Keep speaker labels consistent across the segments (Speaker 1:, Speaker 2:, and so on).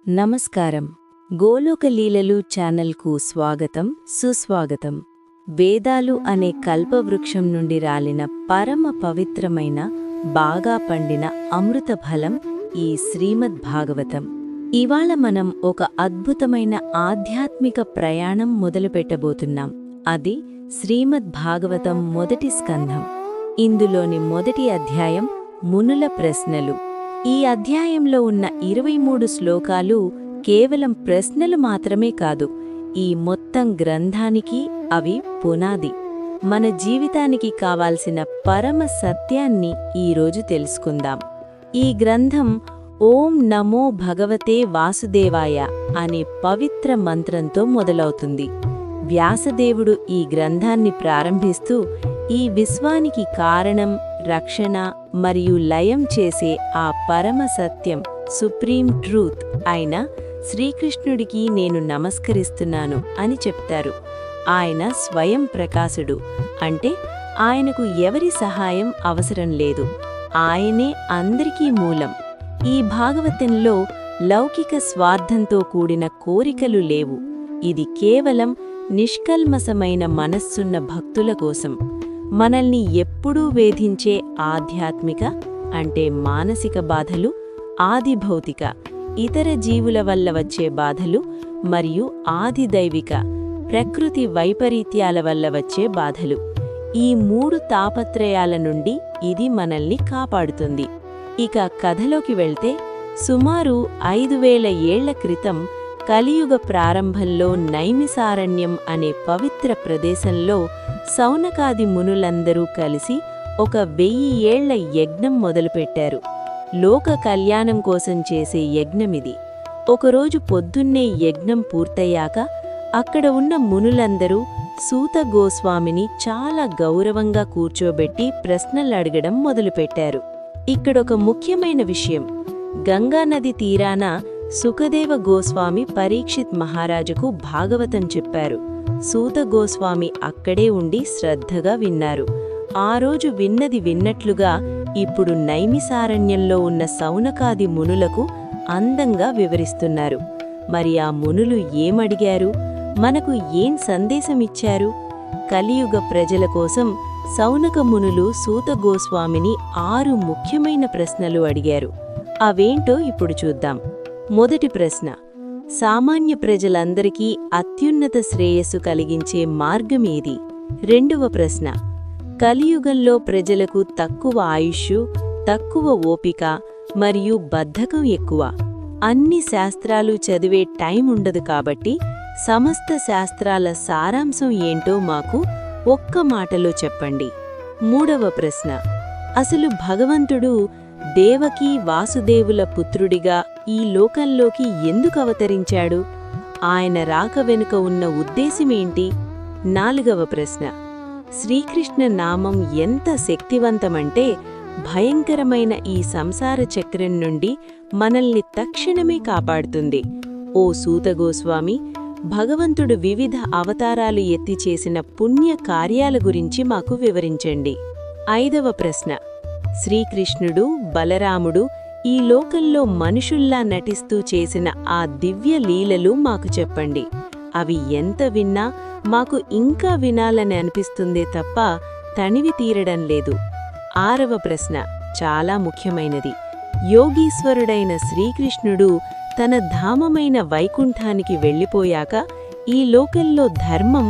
Speaker 1: నమస్కారం. గోలోక లీలలు ఛానల్కు స్వాగతం, సుస్వాగతం. వేదాలు అనే కల్పవృక్షం నుండి రాలిన పరమ పవిత్రమైన, బాగా పండిన అమృత ఫలం ఈ శ్రీమద్ భాగవతం. ఇవాళ మనం ఒక అద్భుతమైన ఆధ్యాత్మిక ప్రయాణం మొదలుపెట్టబోతున్నాం. అది శ్రీమద్ భాగవతం మొదటి స్కంధం. ఇందులోని మొదటి అధ్యాయం మునుల ప్రశ్నలు. ఈ అధ్యాయంలో ఉన్న 23 శ్లోకాలు కేవలం ప్రశ్నలు మాత్రమే కాదు, ఈ మొత్తం గ్రంథానికి అవి పునాది. మన జీవితానికి కావాల్సిన పరమ సత్యాన్ని ఈరోజు తెలుసుకుందాం. ఈ గ్రంథం ఓం నమో భగవతే వాసుదేవాయ అనే పవిత్ర మంత్రంతో మొదలవుతుంది. వ్యాసదేవుడు ఈ గ్రంథాన్ని ప్రారంభిస్తూ ఈ విశ్వానికి కారణం, రక్షణ మరియు లయం చేసే ఆ పరమ సత్యం, సుప్రీం ట్రూత్ అయిన శ్రీకృష్ణుడికి నేను నమస్కరిస్తున్నాను అని చెప్తారు. ఆయన స్వయం ప్రకాశుడు, అంటే ఆయనకు ఎవరి సహాయం అవసరం లేదు. ఆయనే అందరికీ మూలం. ఈ భాగవతంలో లౌకిక స్వార్థంతో కూడిన కోరికలు లేవు. ఇది కేవలం నిష్కల్మసమైన మనస్సున్న భక్తుల కోసం. మనల్ని ఎప్పుడూ వేధించే ఆధ్యాత్మిక, అంటే మానసిక బాధలు, ఆదిభౌతిక, ఇతర జీవుల వల్ల వచ్చే బాధలు మరియు ఆదిదైవిక, ప్రకృతి వైపరీత్యాల వల్ల వచ్చే బాధలు, ఈ 3 తాపత్రయాల నుండి ఇది మనల్ని కాపాడుతుంది. ఇక కథలోకి వెళ్తే, సుమారు 5000 ఏళ్ల క్రితం కలియుగ ప్రారంభంలో నైమిసారణ్యం అనే పవిత్ర ప్రదేశంలో సౌనకాది మునులందరూ కలిసి ఒక 1000 ఏళ్ల యజ్ఞం మొదలుపెట్టారు. లోక కళ్యాణం కోసం చేసే యజ్ఞమిది. ఒకరోజు పొద్దున్నే యజ్ఞం పూర్తయ్యాక అక్కడ ఉన్న మునులందరూ సూత గోస్వామిని చాలా గౌరవంగా కూర్చోబెట్టి ప్రశ్నలడగడం మొదలుపెట్టారు. ఇక్కడొక ముఖ్యమైన విషయం, గంగానది తీరాన సుఖదేవ గోస్వామి పరీక్షిత్ మహారాజుకు భాగవతం చెప్పారు. సూత గోస్వామి అక్కడే ఉండి శ్రద్ధగా విన్నారు. ఆ రోజు విన్నది విన్నట్లుగా ఇప్పుడు నైమిసారణ్యంలో ఉన్న సౌనకాది మునులకు అందంగా వివరిస్తున్నారు. మరి ఆ మునులు ఏమడిగారు, మనకు ఏం సందేశమిచ్చారు? కలియుగ ప్రజల కోసం సౌనక మునులు సూత గోస్వామిని 6 ముఖ్యమైన ప్రశ్నలు అడిగారు. అవేంటో ఇప్పుడు చూద్దాం. మొదటి ప్రశ్న, సామాన్య ప్రజలందరికీ అత్యున్నత శ్రేయస్సు కలిగించే మార్గమేది? రెండవ ప్రశ్న, కలియుగంలో ప్రజలకు తక్కువ ఆయుష్షు, తక్కువ ఓపిక మరియు బద్ధకం ఎక్కువ. అన్ని శాస్త్రాలు చదివే టైం ఉండదు కాబట్టి సమస్త శాస్త్రాల సారాంశం ఏంటో మాకు ఒక్క మాటలో చెప్పండి. మూడవ ప్రశ్న, అసలు భగవంతుడు దేవకీ వాసుదేవుల పుత్రుడిగా ఈ లోకంలోకి ఎందుకు అవతరించాడు? ఆయన రాక వెనుక ఉన్న ఉద్దేశమేంటి? నాలుగవ ప్రశ్న, శ్రీకృష్ణ నామం ఎంత శక్తివంతమంటే భయంకరమైన ఈ సంసార చక్రం నుండి మనల్ని తక్షణమే కాపాడుతుంది. ఓ సూత గోస్వామి, భగవంతుడు వివిధ అవతారాలు ఎత్తి చేసిన పుణ్య కార్యాల గురించి మాకు వివరించండి. ఐదవ ప్రశ్న, శ్రీకృష్ణుడు, బలరాముడు ఈ లోకంలో మనుషుల్లా నటిస్తూ చేసిన ఆ దివ్య లీలలు మాకు చెప్పండి. అవి ఎంత విన్నా మాకు ఇంకా వినాలని అనిపిస్తుందే తప్ప తనివి తీరడం లేదు. ఆరవ ప్రశ్న చాలా ముఖ్యమైనది. యోగీశ్వరుడైన శ్రీకృష్ణుడు తన ధామమైన వైకుంఠానికి వెళ్ళిపోయాక ఈ లోకంలో ధర్మం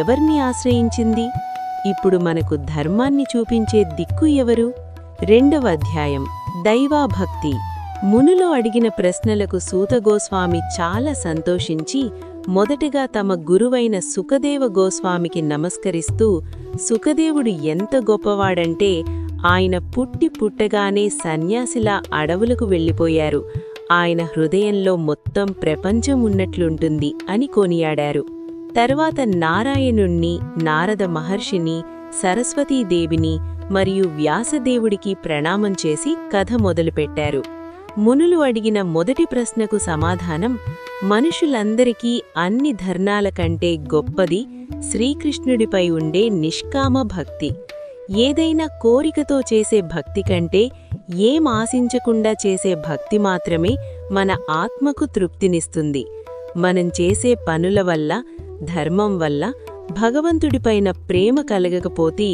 Speaker 1: ఎవర్ని ఆశ్రయించింది? ఇప్పుడు మనకు ధర్మాన్ని చూపించే దిక్కు ఎవరు? రెండవ అధ్యాయం, దైవాభక్తి. మునులు అడిగిన ప్రశ్నలకు సూత గోస్వామి చాలా సంతోషించి మొదటగా తమ గురువైన సుఖదేవ గోస్వామికి నమస్కరిస్తూ, సుఖదేవుడు ఎంత గొప్పవాడంటే ఆయన పుట్టగానే సన్యాసిలా అడవులకు వెళ్ళిపోయారు. ఆయన హృదయంలో మొత్తం ప్రపంచం ఉన్నట్లుంటుంది అని కొనియాడారు. తర్వాత నారాయణుణ్ణి, నారద మహర్షిని, సరస్వతీదేవిని మరియు వ్యాసదేవుడికి ప్రణామం చేసి కథ మొదలుపెట్టారు. మునులు అడిగిన మొదటి ప్రశ్నకు సమాధానం, మనుషులందరికీ అన్ని ధర్నాల కంటే గొప్పది శ్రీకృష్ణుడిపై ఉండే నిష్కామ భక్తి. ఏదైనా కోరికతో చేసే భక్తి కంటే ఏం ఆశించకుండా చేసే భక్తి మాత్రమే మన ఆత్మకు తృప్తినిస్తుంది. మనం చేసే పనుల వల్ల, ధర్మం వల్ల భగవంతుడిపైన ప్రేమ కలగకపోతే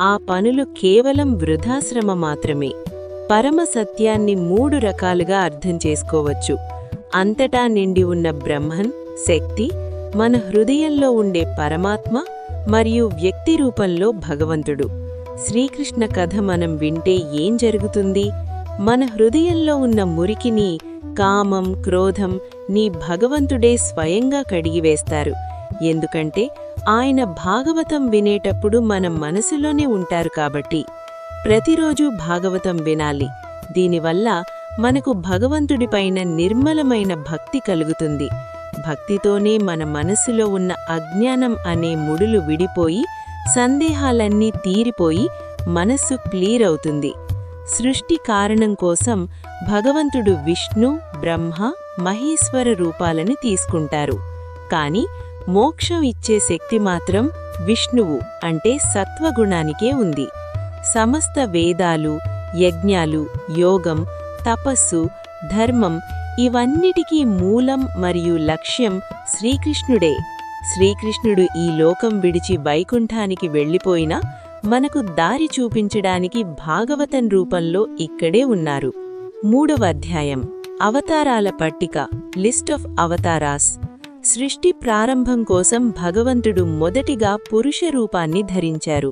Speaker 1: ఆ పనులు కేవలం వృధాశ్రమ మాత్రమే. పరమ సత్యాన్ని 3 రకాలుగా అర్థం చేసుకోవచ్చు. అంతటా నిండి ఉన్న బ్రహ్మన్, శక్తి, మన హృదయంలో ఉండే పరమాత్మ మరియు వ్యక్తి రూపంలో భగవంతుడు. శ్రీకృష్ణ కథ మనం వింటే ఏం జరుగుతుంది? మన హృదయంలో ఉన్న మురికిని, కామం, క్రోధం నీ భగవంతుడే స్వయంగా కడిగివేస్తారు. ఎందుకంటే ఆయన భాగవతం వినేటప్పుడు మన మనసులోనే ఉంటారు కాబట్టి. ప్రతిరోజూ భాగవతం వినాలి. దీనివల్ల మనకు భగవంతుడిపైన నిర్మలమైన భక్తి కలుగుతుంది. భక్తితోనే మన మనసులో ఉన్న అజ్ఞానం అనే ముడులు విడిపోయి, సందేహాలన్నీ తీరిపోయి మనస్సు క్లియర్ అవుతుంది. సృష్టి కారణం కోసం భగవంతుడు విష్ణు, బ్రహ్మ, మహేశ్వర రూపాలను తీసుకుంటారు. కాని మోక్షం ఇచ్చే శక్తి మాత్రం విష్ణువు అంటే సత్వగుణానికే ఉంది. సమస్త వేదాలు, యజ్ఞాలు, యోగం, తపస్సు, ధర్మం ఇవన్నిటికీ మూలం మరియు లక్ష్యం శ్రీకృష్ణుడే. శ్రీకృష్ణుడు ఈ లోకం విడిచి వైకుంఠానికి వెళ్ళిపోయినా మనకు దారి చూపించడానికి భాగవతం రూపంలో ఇక్కడే ఉన్నారు. 3వ అధ్యాయం అవతారాల పట్టిక, లిస్ట్ ఆఫ్ అవతారాస్. సృష్టి ప్రారంభం కోసం భగవంతుడు మొదటిగా పురుష రూపాన్ని ధరించారు.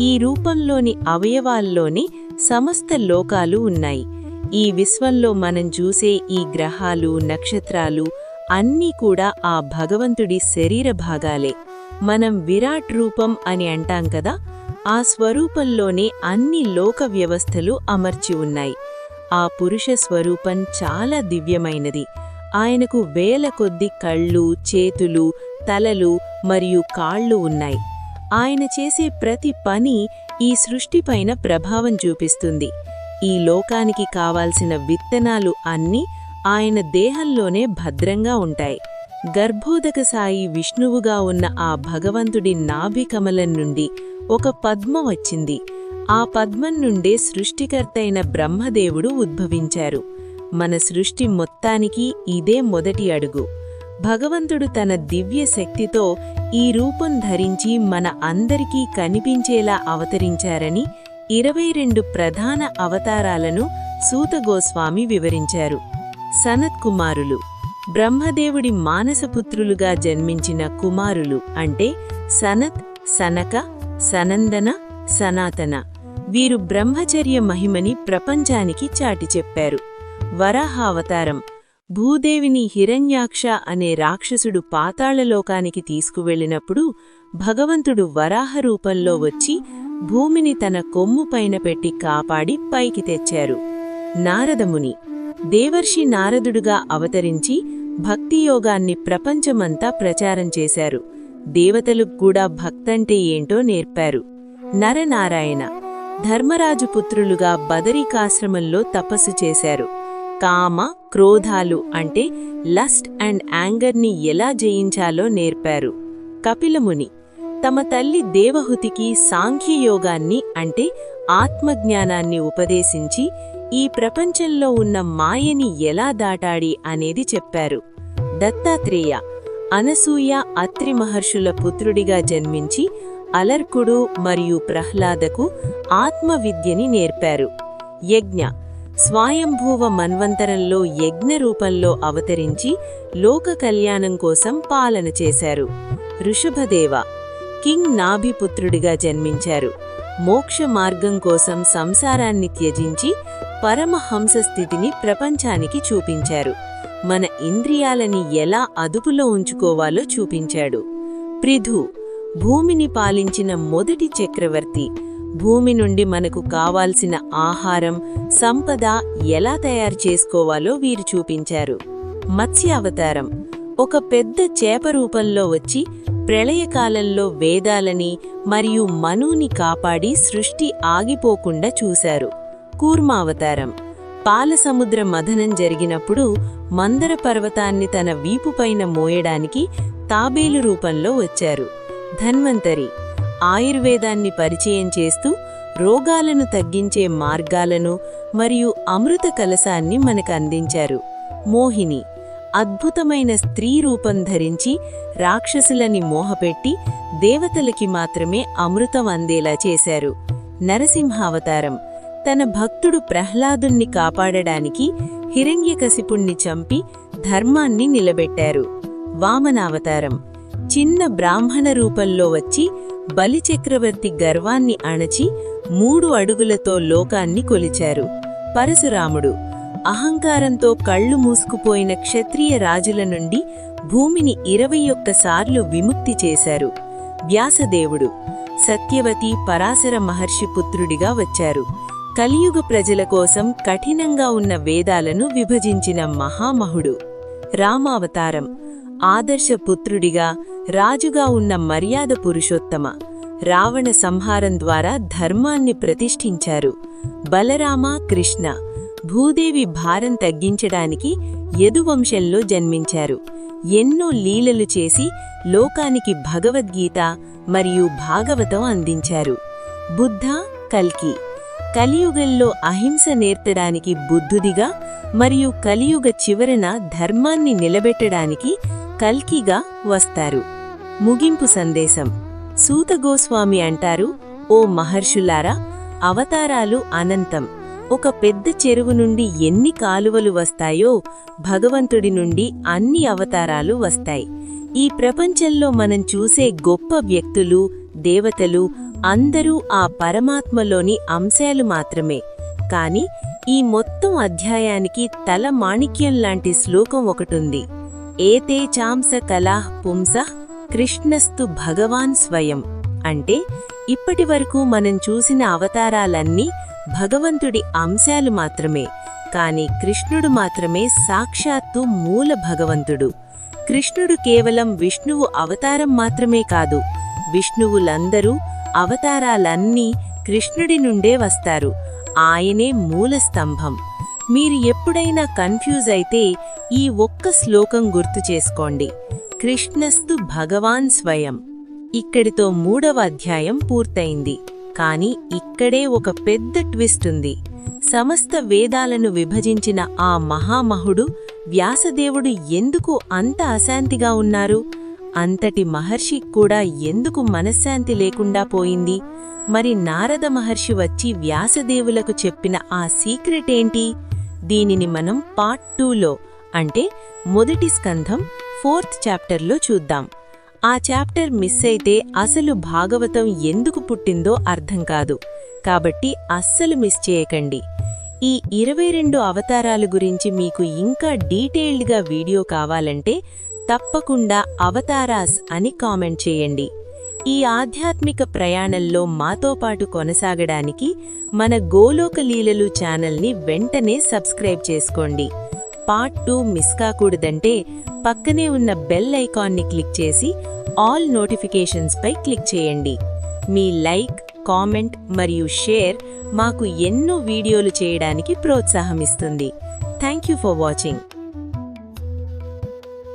Speaker 1: ఈ రూపంలోని అవయవాల్లోని సమస్త లోకాలు ఉన్నాయి. ఈ విశ్వంలో మనం చూసే ఈ గ్రహాలు, నక్షత్రాలు అన్నీ కూడా ఆ భగవంతుడి శరీర భాగాలే. మనం విరాట్ రూపం అని అంటాం కదా, ఆ స్వరూపంలోనే అన్ని లోక వ్యవస్థలు అమర్చి ఉన్నాయి. ఆ పురుష స్వరూపం చాలా దివ్యమైనది. ఆయనకు వేల కొద్ది కళ్ళు, చేతులు, తలలు మరియు కాళ్ళు ఉన్నాయి. ఆయన చేసే ప్రతి పని ఈ సృష్టిపైన ప్రభావం చూపిస్తుంది. ఈ లోకానికి కావాల్సిన విత్తనాలు అన్నీ ఆయన దేహంలోనే భద్రంగా ఉంటాయి. గర్భోదక సాయి విష్ణువుగా ఉన్న ఆ భగవంతుడి నాభికమలం నుండి ఒక పద్మం వచ్చింది. ఆ పద్మం నుండే సృష్టికర్తైన బ్రహ్మదేవుడు ఉద్భవించారు. మన సృష్టి మొత్తానికి ఇదే మొదటి అడుగు. భగవంతుడు తన దివ్య శక్తితో ఈ రూపం ధరించి మన అందరికీ కనిపించేలా అవతరించారని 22 ప్రధాన అవతారాలను సూత గోస్వామి వివరించారు. సనత్ కుమారులు బ్రహ్మదేవుడి మానసపుత్రులుగా జన్మించిన కుమారులు అంటే సనత్, సనక, సనందన, సనాతన. వీరు బ్రహ్మచర్య మహిమని ప్రపంచానికి చాటి చెప్పారు. వరాహ అవతారం భూదేవిని హిరణ్యాక్ష అనే రాక్షసుడు పాతాళలోకానికి తీసుకువెళ్లినప్పుడు భగవంతుడు వరాహ రూపంలో వచ్చి భూమిని తన కొమ్ముపైన పెట్టి కాపాడి పైకి తెచ్చారు. నారదముని దేవర్షి నారదుడుగా అవతరించి భక్తియోగాన్ని ప్రపంచమంతా ప్రచారం చేశారు. దేవతలకు కూడా భక్తంటే ఏంటో నేర్పారు. నరనారాయణ ధర్మరాజు పుత్రులుగా బదరికాశ్రమంలో తపస్సు చేశారు. కామ, క్రోధాలు అంటే లస్ట్ అండ్ యాంగర్ని ఎలా జయించాలో నేర్పారు. కపిలముని తమ తల్లి దేవహుతికి సాంఖ్యయోగాన్ని అంటే ఆత్మజ్ఞానాన్ని ఉపదేశించి ఈ ప్రపంచంలో ఉన్న మాయని ఎలా దాటాడి అనేది చెప్పారు. దత్తాత్రేయ అనసూయ, అత్రి మహర్షుల పుత్రుడిగా జన్మించి అలర్కుడు మరియు ప్రహ్లాదకు ఆత్మవిద్యని నేర్పారు. యజ్ఞ స్వయంభూవ మన్వంతరంలో యజ్ఞ రూపంలో అవతరించి లోక కళ్యాణం కోసం పాలన చేశారు. ఋషభదేవ కింగ్ నాభిపుత్రుడిగా జన్మించారు. మోక్ష మార్గం కోసం సంసారాన్ని త్యజించి పరమహంస స్థితిని ప్రపంచానికి చూపించారు. మన ఇంద్రియాలని ఎలా అదుపులో ఉంచుకోవాలో చూపించాడు. పృథు భూమిని పాలించిన మొదటి చక్రవర్తి. భూమి నుండి మనకు కావాల్సిన ఆహారం, సంపద ఎలా తయారు చేసుకోవాలో వీరు చూపించారు. మత్స్య అవతారం ఒక పెద్ద చేప రూపంలో వచ్చి ప్రళయకాలంలో వేదాలని మరియు మనుని కాపాడి సృష్టి ఆగిపోకుండా చూశారు. కూర్మావతారం పాలసముద్ర మథనం జరిగినప్పుడు మందర పర్వతాన్ని తన వీపుపైన మోయడానికి తాబేలు రూపంలో వచ్చారు. ధన్వంతరి ఆయుర్వేదాన్ని పరిచయం చేస్తూ రోగాలను తగ్గించే మార్గాలను మరియు అమృత కలశాన్ని మనకు అందించారు. మోహిని అద్భుతమైన స్త్రీ రూపం ధరించి రాక్షసులని మోహపెట్టి దేవతలకి మాత్రమే అమృతం అందేలా చేశారు. నరసింహావతారం తన భక్తుడు ప్రహ్లాదుణ్ణి కాపాడడానికి హిరణ్యకశిపుణ్ణి చంపి ధర్మాన్ని నిలబెట్టారు. వామనావతారం చిన్న బ్రాహ్మణ రూపంలో వచ్చి బలిచక్రవర్తి గర్వాన్ని అణచి 3 అడుగులతో లోకాన్ని కొలిచారు. పరశురాముడు అహంకారంతో కళ్ళు మూసుకుపోయిన క్షత్రియ రాజుల నుండి భూమిని 21 సార్లు విముక్తి చేశారు. వ్యాసదేవుడు సత్యవతి పరాశర మహర్షి పుత్రుడిగా వచ్చారు. కలియుగ ప్రజల కోసం కఠినంగా ఉన్న వేదాలను విభజించిన మహామహుడు. రామావతారం ఆదర్శ పుత్రుడిగా రాజుగా ఉన్న మర్యాద పురుషోత్తమ. రావణ సంహారం ద్వారా ధర్మాన్ని ప్రతిష్ఠించారు. బలరామ కృష్ణ భూదేవి భారం తగ్గించడానికి యదువంశంలో జన్మించారు. ఎన్నో లీలలు చేసి లోకానికి భగవద్గీత మరియు భాగవతం అందించారు. బుద్ధ కల్కి కలియుగంలో అహింస నేర్పడానికి బుద్ధుడిగా మరియు కలియుగ చివరన ధర్మాన్ని నిలబెట్టడానికి కల్కిగా వస్తారు. ముగింపు సందేశం సూత గోస్వామి అంటారు, ఓ మహర్షులారా, అవతారాలు అనంతం. ఒక పెద్ద చెరువు నుండి ఎన్ని కాలువలు వస్తాయో భగవంతుడి నుండి అన్ని అవతారాలు వస్తాయి. ఈ ప్రపంచంలో మనం చూసే గొప్ప వ్యక్తులు, దేవతలు అందరూ ఆ పరమాత్మలోని అంశాలు మాత్రమే. కాని ఈ మొత్తం అధ్యాయానికి తల మాణిక్యంలాంటి శ్లోకం ఒకటుంది. ఏతే చాంస కళాః పుంసః కృష్ణస్తు భగవాన్ స్వయం. అంటే ఇప్పటివరకు మనం చూసిన అవతారాలన్నీ భగవంతుడి అంశాలు మాత్రమే. కాని కృష్ణుడు మాత్రమే సాక్షాత్తు మూల భగవంతుడు. కృష్ణుడు కేవలం విష్ణువు అవతారం మాత్రమే కాదు. విష్ణువులందరూ అవతారాలన్నీ కృష్ణుడి నుండే వస్తారు. ఆయనే మూల స్తంభం. మీరు ఎప్పుడైనా కన్ఫ్యూజ్ అయితే ఈ ఒక్క శ్లోకం గుర్తు చేసుకోండి. కృష్ణస్తు భగవాన్ స్వయం. ఇక్కడితో 3వ అధ్యాయం పూర్తయింది. కాని ఇక్కడే ఒక పెద్ద ట్విస్ట్ ఉంది. సమస్త వేదాలను విభజించిన ఆ మహామహుడు వ్యాసదేవుడు ఎందుకు అంత అశాంతిగా ఉన్నారు? అంతటి మహర్షి కూడా ఎందుకు మనశ్శాంతి లేకుండా పోయింది? మరి నారద మహర్షి వచ్చి వ్యాసదేవులకు చెప్పిన ఆ సీక్రెట్ ఏంటి? దీనిని మనం పార్ట్ 2లో అంటే మొదటి స్కంధం 4th చాప్టర్లో చూద్దాం. ఆ చాప్టర్ మిస్ అయితే అసలు భాగవతం ఎందుకు పుట్టిందో అర్థం కాదు. కాబట్టి అస్సలు మిస్ చేయకండి. ఈ 22 అవతారాల గురించి మీకు ఇంకా డీటెయిల్డ్గా వీడియో కావాలంటే తప్పకుండా అవతారాస్ అని కామెంట్ చేయండి. ఈ ఆధ్యాత్మిక ప్రయాణంలో మాతో పాటు కొనసాగడానికి మన గోలోక లీలలు ఛానల్ని వెంటనే సబ్స్క్రైబ్ చేసుకోండి. పార్ట్ 2 మిస్ కాకూడదంటే పక్కనే ఉన్న బెల్ ఐకాన్ని క్లిక్ చేసి ఆల్ నోటిఫికేషన్స్ పై క్లిక్ చేయండి. మీ లైక్, కామెంట్ మరియు షేర్ మాకు ఎన్నో వీడియోలు చేయడానికి ప్రోత్సాహమిస్తుంది. Thank you for watching.